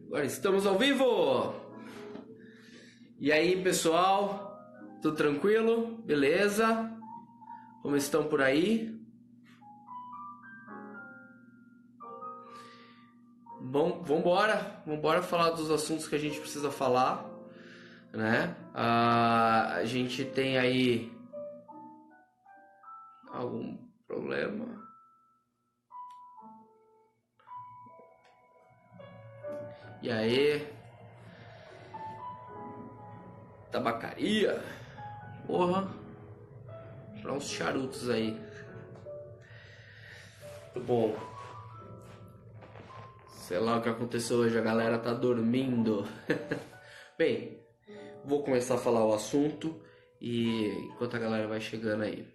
Agora estamos ao vivo! E aí, pessoal? Tudo tranquilo? Beleza? Como estão por aí? Bom, vambora falar dos assuntos que a gente precisa falar, né? A gente tem aí algum problema? E aí? Tabacaria? Porra! Pra uns charutos aí. Muito bom. Sei lá o que aconteceu hoje, a galera tá dormindo. Bem, vou começar a falar o assunto e enquanto a galera vai chegando aí.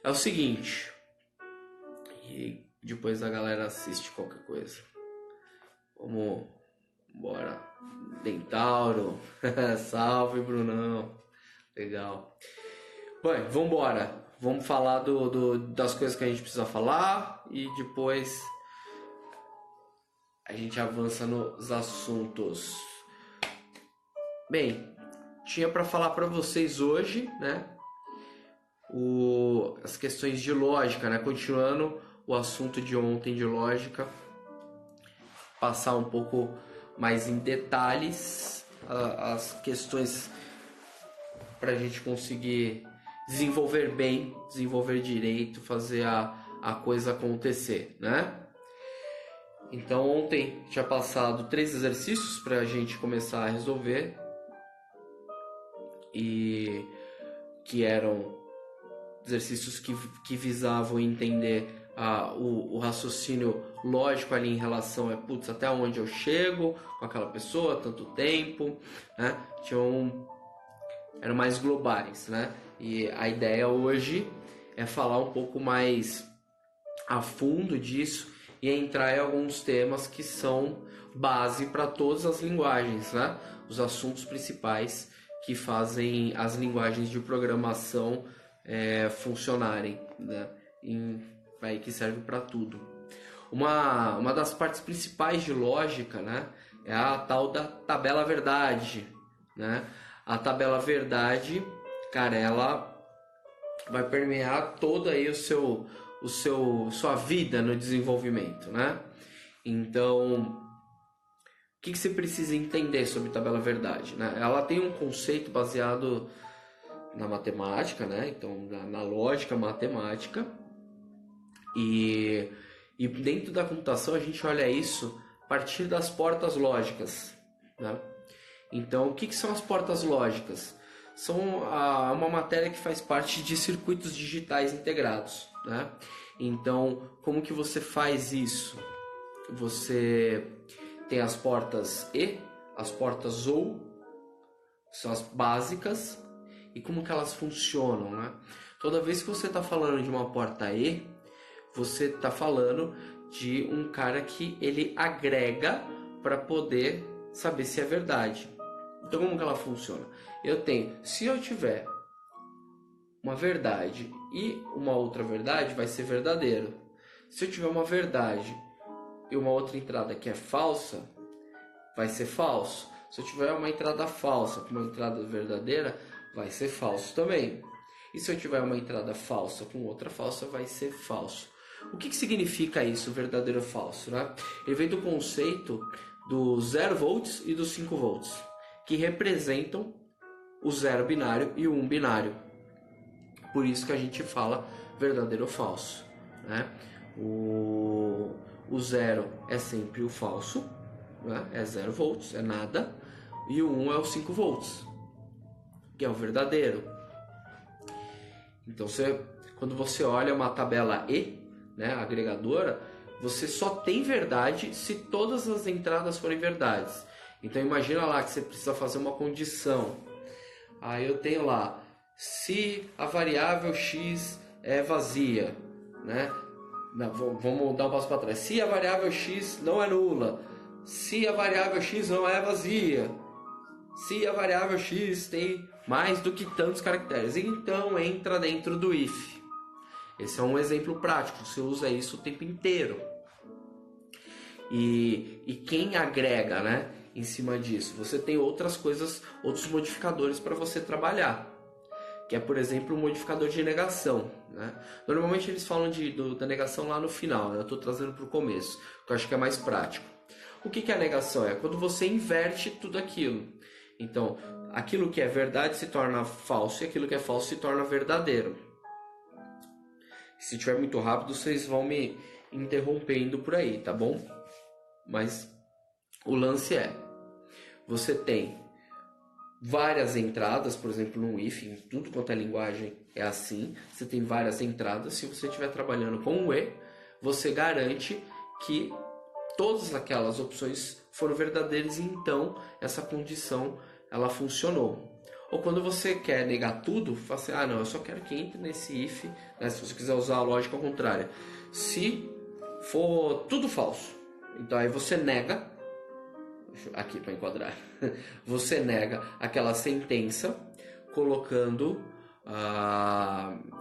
É o seguinte, e depois a galera assiste qualquer coisa. Vamos embora. Dentauro, salve Brunão, legal. Bom, vambora. Vamos falar das coisas que a gente precisa falar e depois a gente avança nos assuntos. Bem, tinha para falar para vocês hoje, né? As questões de lógica, né? Continuando o assunto de ontem de lógica, passar um pouco mais em detalhes as questões para a gente conseguir desenvolver bem, desenvolver direito, fazer a coisa acontecer, né? Então ontem tinha passado 3 exercícios para a gente começar a resolver e que eram exercícios que visavam entender o raciocínio lógico ali em relação até onde eu chego com aquela pessoa, tanto tempo, né? Eram mais globais, né? E a ideia hoje é falar um pouco mais a fundo disso e entrar em alguns temas que são base para todas as linguagens, né? Os assuntos principais que fazem as linguagens de programação funcionarem, né? Que serve para tudo. Uma das partes principais de lógica, né, é a tal da tabela verdade, né? A tabela verdade, cara, ela vai permear toda aí sua vida no desenvolvimento, né? Então, o que você precisa entender sobre tabela verdade, né? Ela tem um conceito baseado na matemática, né? Então, na lógica matemática. E dentro da computação a gente olha isso a partir das portas lógicas, né? Então, o que são as portas lógicas? São uma matéria que faz parte de circuitos digitais integrados, né? Então, como que você faz isso? Você tem as portas E, as portas OU, que são as básicas, e como que elas funcionam, né? Toda vez que você está falando de uma porta E, você está falando de um cara que ele agrega para poder saber se é verdade. Então, como que ela funciona? Se eu tiver uma verdade e uma outra verdade, vai ser verdadeiro. Se eu tiver uma verdade e uma outra entrada que é falsa, vai ser falso. Se eu tiver uma entrada falsa com uma entrada verdadeira, vai ser falso também. E se eu tiver uma entrada falsa com outra falsa, vai ser falso. O que significa isso, verdadeiro ou falso, né? Ele vem do conceito do 0 volts e dos 5 volts, que representam o 0 binário e o 1 binário. Por isso que a gente fala verdadeiro ou falso, né? O 0 é sempre o falso, né? É 0 volts, é nada. E o 1 é o 5 volts, que é o verdadeiro. Então, quando você olha uma tabela E, né, agregadora, você só tem verdade se todas as entradas forem verdades. Então imagina lá que você precisa fazer uma condição. Aí eu tenho lá, se a variável x é vazia, né? Vamos dar um passo para trás. Se a variável x não é nula, se a variável x não é vazia, se a variável x tem mais do que tantos caracteres, então entra dentro do if. Esse é um exemplo prático, você usa isso o tempo inteiro. E quem agrega, né, em cima disso? Você tem outras coisas, outros modificadores para você trabalhar, que é, por exemplo, o modificador de negação, né? Normalmente eles falam da negação lá no final, né? Eu estou trazendo para o começo, que eu acho que é mais prático. O que é a negação? É quando você inverte tudo aquilo. Então, aquilo que é verdade se torna falso e aquilo que é falso se torna verdadeiro. Se tiver muito rápido, vocês vão me interrompendo por aí, tá bom? Mas o lance é, você tem várias entradas, por exemplo, no if, em tudo quanto é linguagem é assim, você tem várias entradas. Se você estiver trabalhando com o e, você garante que todas aquelas opções foram verdadeiras e então essa condição ela funcionou. Ou quando você quer negar tudo, fala assim, não, eu só quero que entre nesse if, né, se você quiser usar a lógica contrária. Se for tudo falso, então aí você nega, aqui para enquadrar, você nega aquela sentença colocando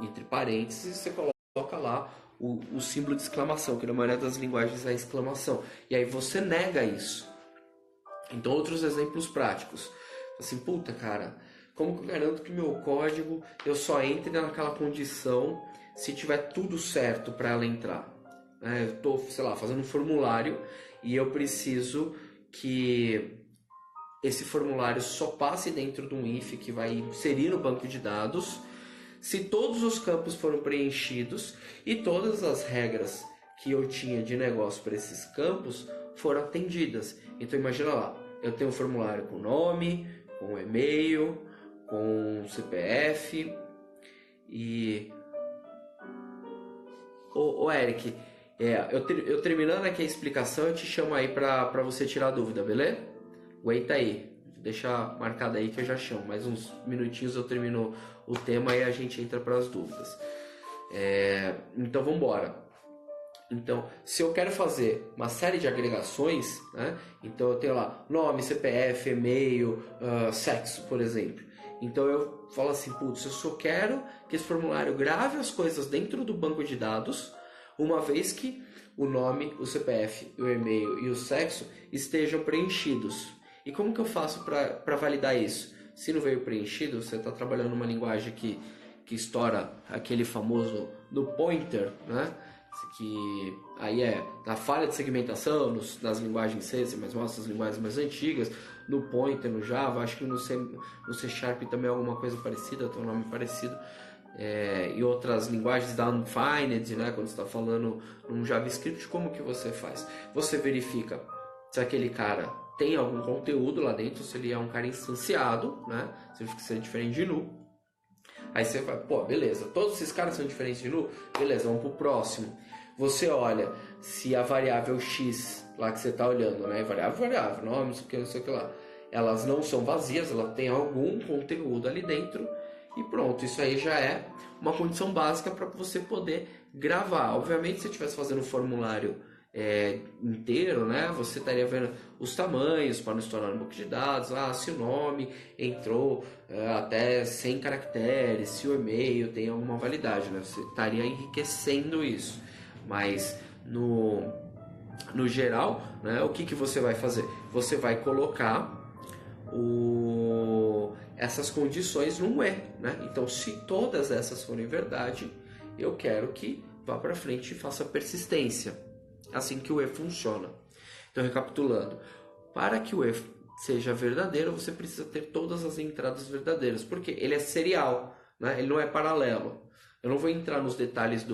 entre parênteses, você coloca lá o símbolo de exclamação, que na maioria das linguagens é exclamação, e aí você nega isso. Então, outros exemplos práticos, assim, puta cara, como que eu garanto que meu código eu só entre naquela condição se tiver tudo certo para ela entrar? Eu estou, sei lá, fazendo um formulário e eu preciso que esse formulário só passe dentro de um if que vai inserir no banco de dados se todos os campos foram preenchidos e todas as regras que eu tinha de negócio para esses campos foram atendidas. Então imagina lá, eu tenho um formulário com nome, com e-mail, com CPF e... Ô Eric, eu terminando aqui a explicação, eu te chamo aí para você tirar a dúvida, beleza? Aguenta aí, deixa marcado aí que eu já chamo. Mais uns minutinhos eu termino o tema e a gente entra para as dúvidas. Então vamos embora. Então, se eu quero fazer uma série de agregações, né? Então eu tenho lá nome, CPF, e-mail, sexo, por exemplo. Então eu falo assim, putz, eu só quero que esse formulário grave as coisas dentro do banco de dados, uma vez que o nome, o CPF, o e-mail e o sexo estejam preenchidos. E como que eu faço para validar isso? Se não veio preenchido, você está trabalhando numa linguagem que estoura aquele famoso no pointer, né? Que aí na falha de segmentação, nas linguagens C, essas linguagens mais antigas, no pointer, no Java, acho que no C Sharp também é alguma coisa parecida, tem um nome parecido, e outras linguagens da undefined, né? Quando você está falando num JavaScript, como que você faz? Você verifica se aquele cara tem algum conteúdo lá dentro, se ele é um cara instanciado, né? Significa que é diferente de null. Aí você vai, beleza, todos esses caras são diferentes de null? Beleza, vamos pro próximo. Você olha se a variável x lá que você está olhando, né? Variável, nome, não sei o que lá. Elas não são vazias, ela tem algum conteúdo ali dentro e pronto. Isso aí já é uma condição básica para você poder gravar. Obviamente, se você estivesse fazendo um formulário inteiro, né? Você estaria vendo os tamanhos para não estourar no banco de dados, se o nome entrou até 100 caracteres, se o e-mail tem alguma validade, né? Você estaria enriquecendo isso. Mas no geral, né, o que você vai fazer? Você vai colocar essas condições num e, né? Então, se todas essas forem verdade, eu quero que vá para frente e faça persistência. Assim que o e funciona. Então, recapitulando, para que o e seja verdadeiro, você precisa ter todas as entradas verdadeiras, porque ele é serial, né? Ele não é paralelo. Eu não vou entrar nos detalhes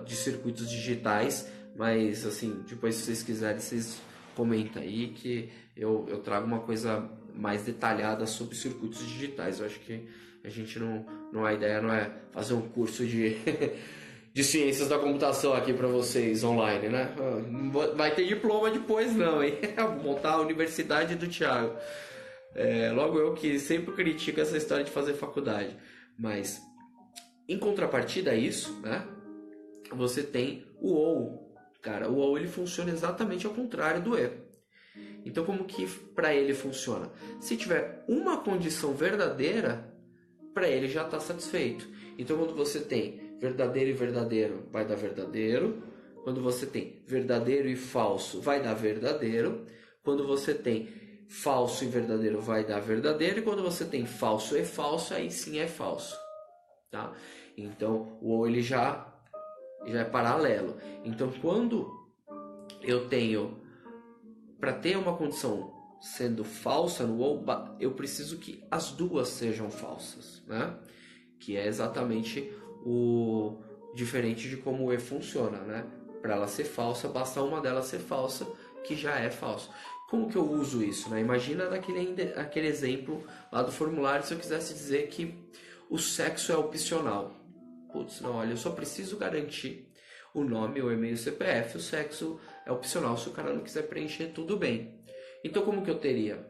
de circuitos digitais, mas assim, depois se vocês quiserem, vocês comentam aí que eu trago uma coisa mais detalhada sobre circuitos digitais. Eu acho que a gente a ideia não é fazer um curso de de ciências da computação aqui para vocês online, né? Não vai ter diploma depois não, hein? Vou montar a Universidade do Thiago. Logo eu que sempre critico essa história de fazer faculdade. Mas, em contrapartida a isso, né? Você tem o OU. Cara, o OU ele funciona exatamente ao contrário do E. Então, como que para ele funciona? Se tiver uma condição verdadeira, para ele já está satisfeito. Então, quando você tem verdadeiro e verdadeiro, vai dar verdadeiro. Quando você tem verdadeiro e falso, vai dar verdadeiro. Quando você tem falso e verdadeiro, vai dar verdadeiro. E quando você tem falso e falso, aí sim é falso. Tá? Então, o ou ele já é paralelo. Então, quando eu tenho, para ter uma condição sendo falsa no ou, eu preciso que as duas sejam falsas, né? Que é exatamente o diferente de como o e funciona, né? Para ela ser falsa, basta uma delas ser falsa, que já é falso. Como que eu uso isso, né? Imagina aquele exemplo lá do formulário, se eu quisesse dizer que o sexo é opcional. Putz, não, olha, eu só preciso garantir o nome, o e-mail, o CPF, o sexo é opcional. Se o cara não quiser preencher, tudo bem. Então, como que eu teria?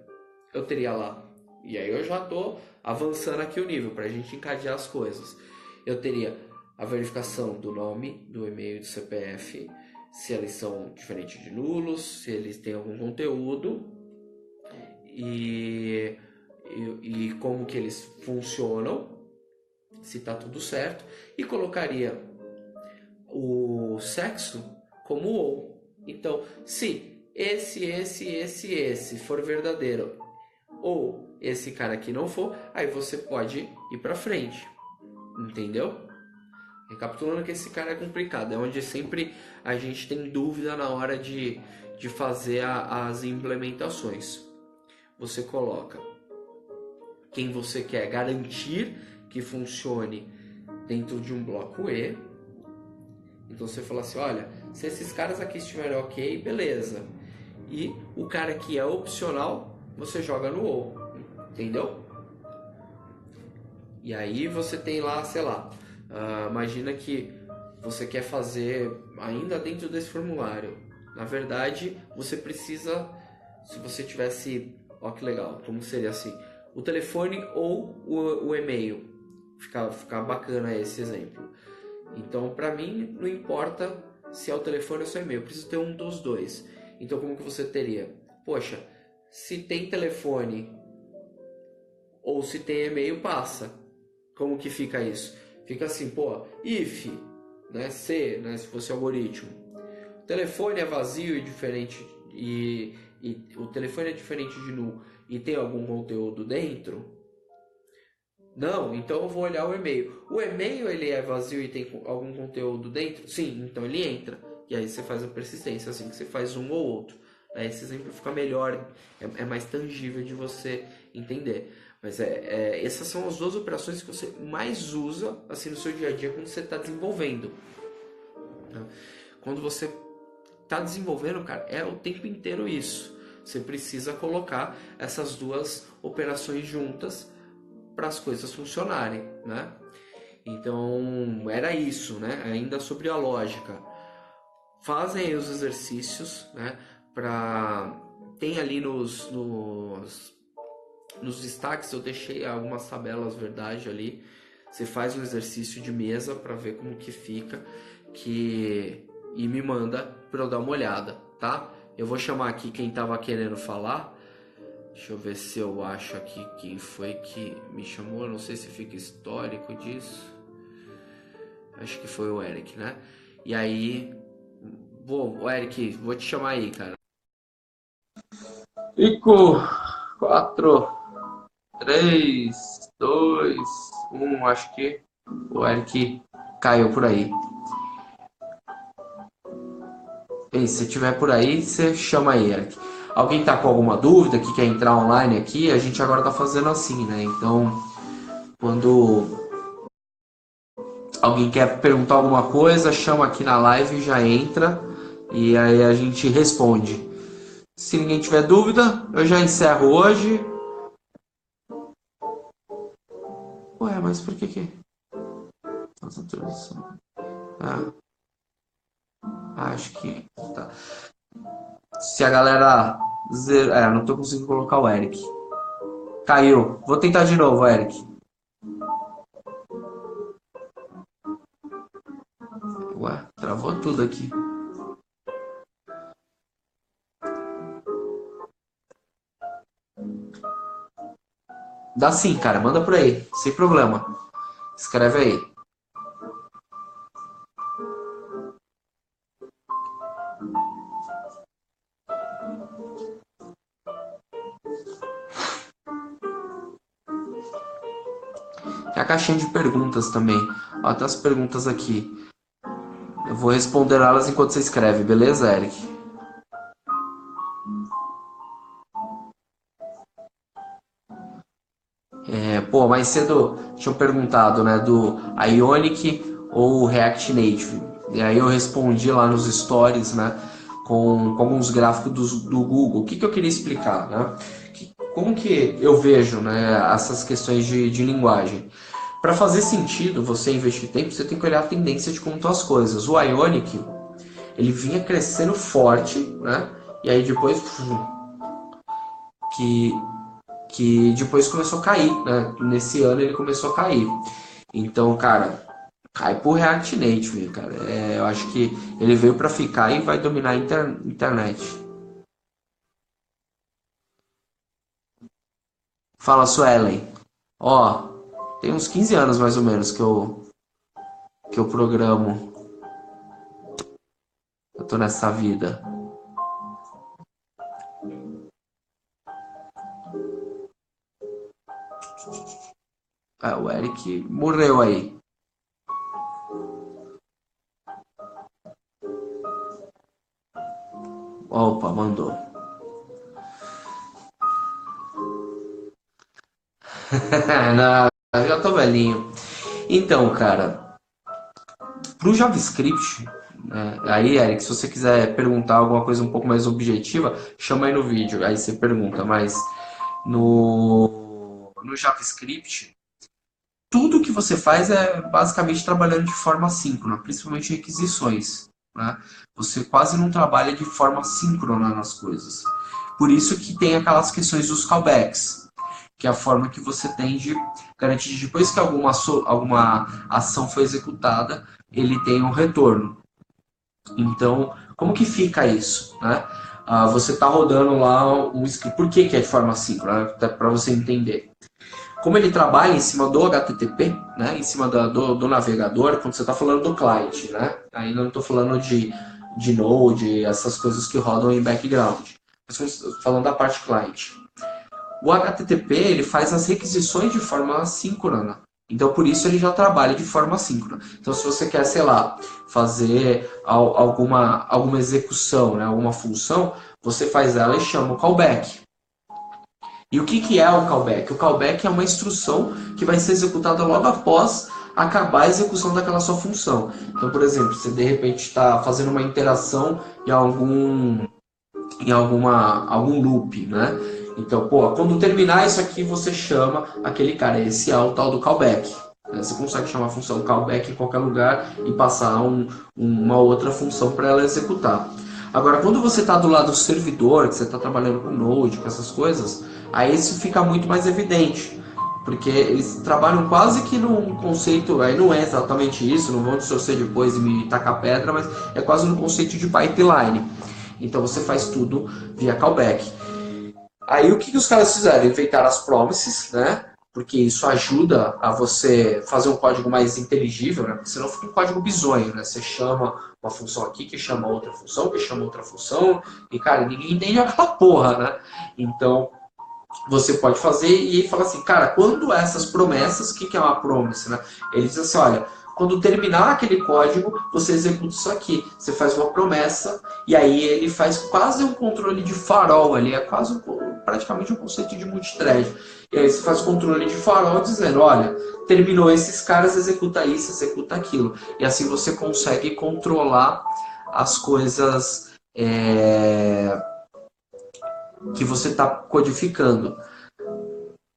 Eu teria lá, e aí eu já estou avançando aqui o nível para a gente encadear as coisas. Eu teria a verificação do nome, do e-mail e do CPF, se eles são diferentes de nulos, se eles têm algum conteúdo e como que eles funcionam, se está tudo certo, e colocaria o sexo como ou. Então, se esse for verdadeiro ou esse cara aqui não for, aí você pode ir para frente, entendeu? Recapitulando que esse cara é complicado, é onde sempre a gente tem dúvida na hora de fazer as implementações. Você coloca quem você quer garantir que funcione dentro de um bloco E. Então você fala assim, olha, se esses caras aqui estiverem ok, beleza. E o cara que é opcional, você joga no ou, entendeu? E aí você tem lá, sei lá, imagina que você quer fazer ainda dentro desse formulário. Na verdade, você precisa, se você tivesse, ó que legal, como seria assim, o telefone ou o e-mail. Fica bacana esse exemplo. Então, para mim, não importa se é o telefone ou se é o e-mail, eu preciso ter um dos dois. Então, como que você teria? Poxa, se tem telefone ou se tem e-mail, passa. Como que fica isso? Fica assim, pô, if, né, se, né, se fosse algoritmo. O telefone é vazio e diferente, e o telefone é diferente de null e tem algum conteúdo dentro? Não, então eu vou olhar o e-mail. O e-mail ele é vazio e tem algum conteúdo dentro? Sim, então ele entra. E aí você faz a persistência, assim que você faz um ou outro. Aí esse exemplo fica melhor, é mais tangível de você entender. Mas essas são as duas operações que você mais usa assim, no seu dia a dia quando você está desenvolvendo. Quando você está desenvolvendo, cara, é o tempo inteiro isso. Você precisa colocar essas duas operações juntas para as coisas funcionarem, né? Então, era isso, né? Ainda sobre a lógica. Fazem aí os exercícios, né? Tem ali nos destaques, eu deixei algumas tabelas, verdade, ali. Você faz um exercício de mesa para ver como que fica e me manda para eu dar uma olhada, tá? Eu vou chamar aqui quem estava querendo falar. Deixa eu ver se eu acho aqui quem foi que me chamou. Eu não sei se fica histórico disso. Acho que foi o Eric, né? E aí, Eric, vou te chamar aí, cara. 5, 4, 3, 2, 1. Acho que o Eric caiu por aí. E se tiver por aí, você chama aí, Eric. Alguém tá com alguma dúvida que quer entrar online aqui? A gente agora tá fazendo assim, né? Então, quando alguém quer perguntar alguma coisa, chama aqui na live, já entra e aí a gente responde. Se ninguém tiver dúvida, eu já encerro hoje. Ué, mas por que? Acho que tá. Se a galera não tô conseguindo colocar o Eric. Caiu. Vou tentar de novo, Eric. Ué, travou tudo aqui. Dá sim, cara. Manda por aí. Sem problema. Escreve aí. Tem a caixinha de perguntas também. Ó, tem as perguntas aqui. Eu vou responder elas enquanto você escreve, beleza, Eric? Pô, mais cedo tinham perguntado, né, do Ionic ou React Native. E aí eu respondi lá nos stories, né, com alguns gráficos do Google. O que eu queria explicar, né? Como que eu vejo, né, essas questões de linguagem? Para fazer sentido você investir tempo, você tem que olhar a tendência de como estão as coisas. O Ionic, ele vinha crescendo forte, né? E aí depois que depois começou a cair, né? Nesse ano ele começou a cair. Então, cara, cai pro React Native, cara. Eu acho que ele veio para ficar e vai dominar a internet. Fala, Suelen. Ó, tem uns 15 anos mais ou menos que eu programo. Eu tô nessa vida. Ah, o Eric morreu aí. Opa, mandou. Não, eu já tô velhinho. Então, cara, pro JavaScript, né, aí, Eric, se você quiser perguntar alguma coisa um pouco mais objetiva, chama aí no vídeo, aí você pergunta, mas no JavaScript, tudo que você faz é basicamente trabalhando de forma síncrona, principalmente requisições, né? Você quase não trabalha de forma síncrona nas coisas. Por isso que tem aquelas questões dos callbacks, que é a forma que você tem de garantir que depois que alguma ação foi executada, ele tem um retorno. Então, como que fica isso, né? Você está rodando lá um script. Por que é de forma síncrona? Para você entender. Como ele trabalha em cima do HTTP, né, em cima do navegador, quando você está falando do client, né, aí não estou falando de Node, essas coisas que rodam em background, mas falando da parte client. O HTTP ele faz as requisições de forma assíncrona, então por isso ele já trabalha de forma assíncrona. Então se você quer, sei lá, fazer alguma execução, né, alguma função, você faz ela e chama o callback. E o que é o callback? O callback é uma instrução que vai ser executada logo após acabar a execução daquela sua função. Então, por exemplo, você de repente está fazendo uma interação em algum loop, né? Então, pô, quando terminar isso aqui, você chama aquele cara. Esse é o tal do callback. Você consegue chamar a função callback em qualquer lugar e passar uma outra função para ela executar. Agora, quando você está do lado do servidor, que você está trabalhando com Node, com essas coisas, aí isso fica muito mais evidente. Porque eles trabalham quase que num conceito, aí não é exatamente isso, não vão distorcer depois e me tacar pedra, mas é quase no conceito de pipeline. Então você faz tudo via callback. Aí o que os caras fizeram? Inventaram as promises, né? Porque isso ajuda a você fazer um código mais inteligível, né? Porque senão fica um código bizonho, né? Você chama uma função aqui, que chama outra função, que chama outra função, e cara, ninguém entende aquela porra, né? Então, você pode fazer e falar assim, cara, quando essas promessas, o que é uma promise, né? Ele diz assim, olha, quando terminar aquele código, você executa isso aqui. Você faz uma promessa e aí ele faz quase um controle de farol ali, é quase praticamente um conceito de multithread. E aí você faz o controle de farol dizendo, olha, terminou esses caras, executa isso, executa aquilo. E assim você consegue controlar as coisas que você está codificando.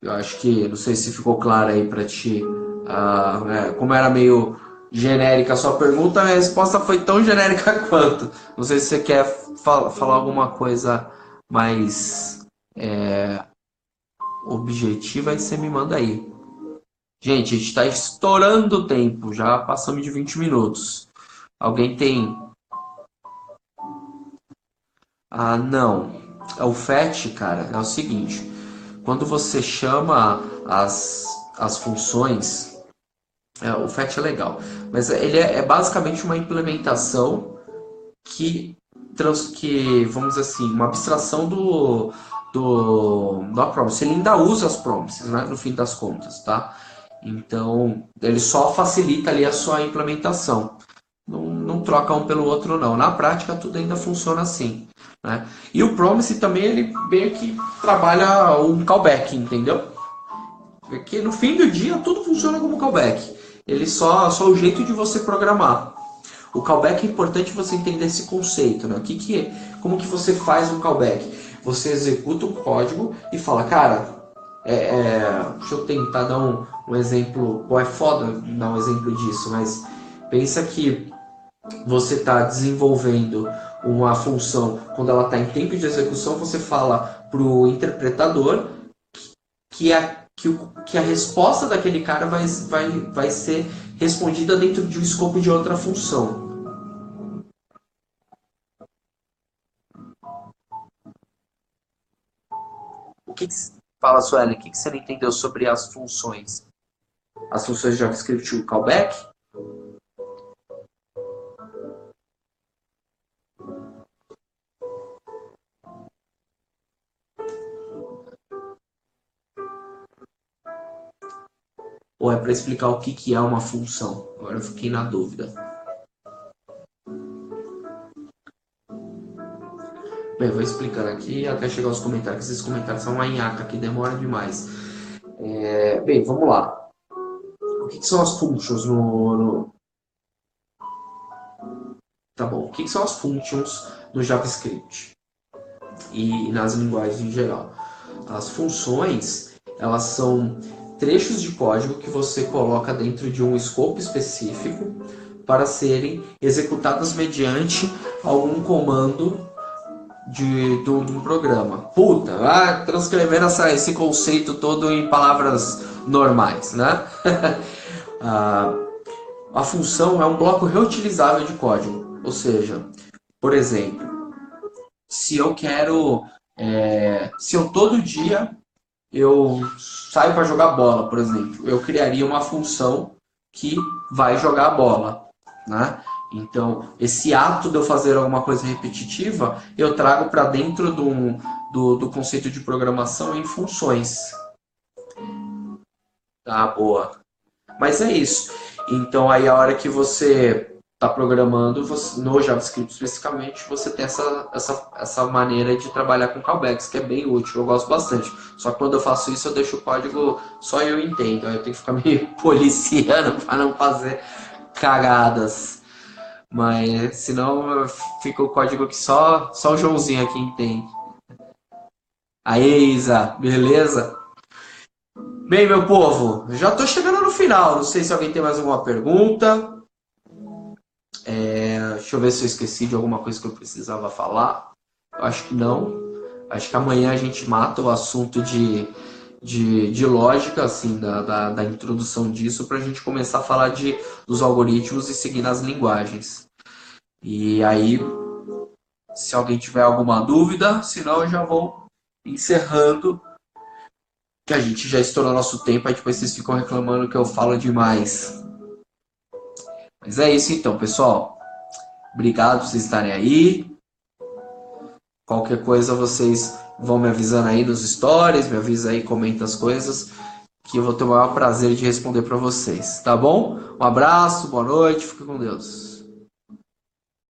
Eu acho que, não sei se ficou claro aí para ti, como era meio genérica a sua pergunta, a resposta foi tão genérica quanto. Não sei se você quer falar alguma coisa mais objetiva, aí você me manda aí. Gente, a gente está estourando o tempo, já passamos de 20 minutos. Alguém tem... não. O fetch, cara, é o seguinte. Quando você chama as funções, o fetch é legal, mas ele é basicamente uma implementação que, vamos dizer assim, uma abstração da promise. Ele ainda usa as promises, né, no fim das contas, tá? Então, ele só facilita ali a sua implementação. Não troca um pelo outro, não. Na prática, tudo ainda funciona assim, né? E o Promise também, ele meio que trabalha um callback, entendeu? Porque no fim do dia, tudo funciona como callback. Ele só o jeito de você programar. O callback é importante você entender esse conceito, né? Como que você faz um callback? Você executa o código e fala, cara, deixa eu tentar dar um exemplo. Pô, é foda dar um exemplo disso, mas pensa que você está desenvolvendo uma função, quando ela está em tempo de execução, você fala para o interpretador que a resposta daquele cara vai ser respondida dentro de um escopo de outra função. O que fala, Suelen? O que você não entendeu sobre as funções? As funções de JavaScript, o callback? Ou é para explicar o que é uma função? Agora eu fiquei na dúvida. Bem, vou explicando aqui até chegar aos comentários. Esses comentários são uma nhaca que demora demais. Bem, vamos lá. O que são as functions Tá bom. O que são as functions no JavaScript e nas linguagens em geral? As funções, elas são trechos de código que você coloca dentro de um escopo específico para serem executadas mediante algum comando de um programa. Puta, vai transcrevendo esse conceito todo em palavras normais, né? A função é um bloco reutilizável de código. Ou seja, por exemplo, se eu quero... se eu todo dia eu saio para jogar bola, por exemplo, eu criaria uma função que vai jogar a bola, né? Então, esse ato de eu fazer alguma coisa repetitiva, eu trago para dentro do conceito de programação em funções. Tá, boa. Mas é isso. Então, aí a hora que você está programando, no JavaScript especificamente, você tem essa maneira de trabalhar com callbacks, que é bem útil, eu gosto bastante. Só que quando eu faço isso, eu deixo o código só eu entendo. Aí eu tenho que ficar meio policiando para não fazer cagadas. Mas senão fica o código que só o Joãozinho aqui entende. Aí, Isa, beleza? Bem, meu povo, já estou chegando no final. Não sei se alguém tem mais alguma pergunta. Deixa eu ver se eu esqueci de alguma coisa que eu precisava falar. Eu acho que não. Acho que amanhã a gente mata o assunto de lógica, assim, da introdução disso, para a gente começar a falar dos algoritmos e seguir nas linguagens. E aí, se alguém tiver alguma dúvida, senão eu já vou encerrando, que a gente já estourou nosso tempo, aí depois vocês ficam reclamando que eu falo demais. Mas é isso então, pessoal. Obrigado por vocês estarem aí. Qualquer coisa vocês vão me avisando aí nos stories, me avisa aí, comenta as coisas, que eu vou ter o maior prazer de responder para vocês, tá bom? Um abraço, boa noite, fique com Deus.